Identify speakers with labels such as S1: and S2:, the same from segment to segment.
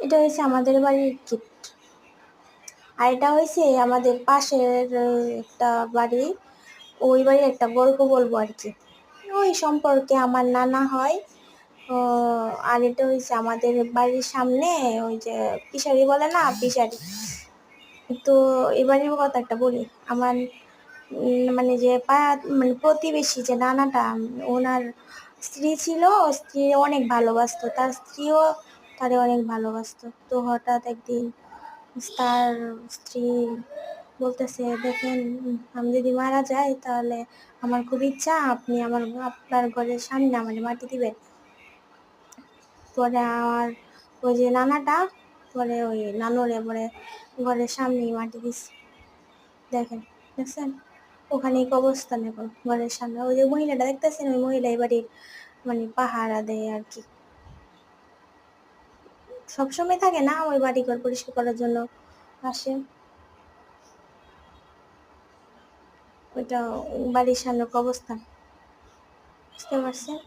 S1: এটা হয়েছে আমাদের বাড়ির গিফট। আর এটা হয়েছে আমাদের পাশের একটা বাড়ি, ওই বাড়ির একটা গল্প বলবো আর কি। ওই সম্পর্কে আমার নানা হয়। আর এটা হয়েছে আমাদের বাড়ির সামনে ওই যে পিসারি বলে না, পিসারি। তো এই বাড়ির কথা একটা বলি। আমার মানে যে মানে প্রতিবেশী যে নানাটা, ওনার স্ত্রী ছিল, স্ত্রী অনেক ভালোবাসতো, তার স্ত্রীও তারে অনেক ভালোবাসতো। তো হঠাৎ একদিন তার স্ত্রী বলতেছে, দেখেন, আমি যদি মারা যাই তাহলে আমার খুব ইচ্ছা আপনি আপনার ঘরের সামনে আমার মাটি দিবেন। পরে আমার ওই যে নানাটা পরে ওই নানুরে পরে ঘরের সামনেই মাটি দিচ্ছে। দেখছেন, ওখানেই কবরস্থান এখন ঘরের সামনে। ওই যে মহিলাটা দেখতেছেন, ওই মহিলা বাড়ির মানে পাহারা দেয় আর কি। সবসময় থাকে না, ওই বাড়ি ঘর পরিষ্কার করার জন্য আসে। ওইটা বাড়ির সামনে কবরস্থান, বুঝতে পারছেন?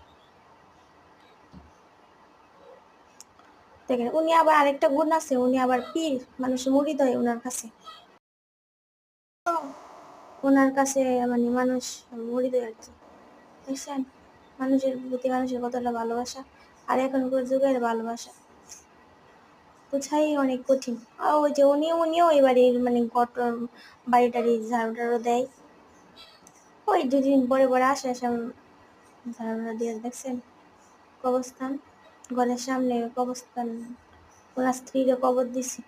S1: দেখেন, উনি আবার আরেকটা গুণ আছে, উনি আবার পীর, মানুষের মুরিদ হয় ওনার কাছে। ওনার কাছে মানে মানুষ মুরিদ হয় আর কি। দেখছেন মানুষের প্রতি মানুষের কতটা ভালোবাসা, আর এখনকার যুগের ভালোবাসা বোঝাই অনেক কঠিন। আর ওই যে উনিও এই বাড়ির মানে বাড়িটারি ঝাড়ু টাড়ু দেয়। ওই দুদিন পরে পরে আসে, ঝাড়ু দিয়ে। দেখছেন কবরস্থান, ঘরের সামনে কবরস্থান, ওনার স্ত্রীরে কবর দিছি।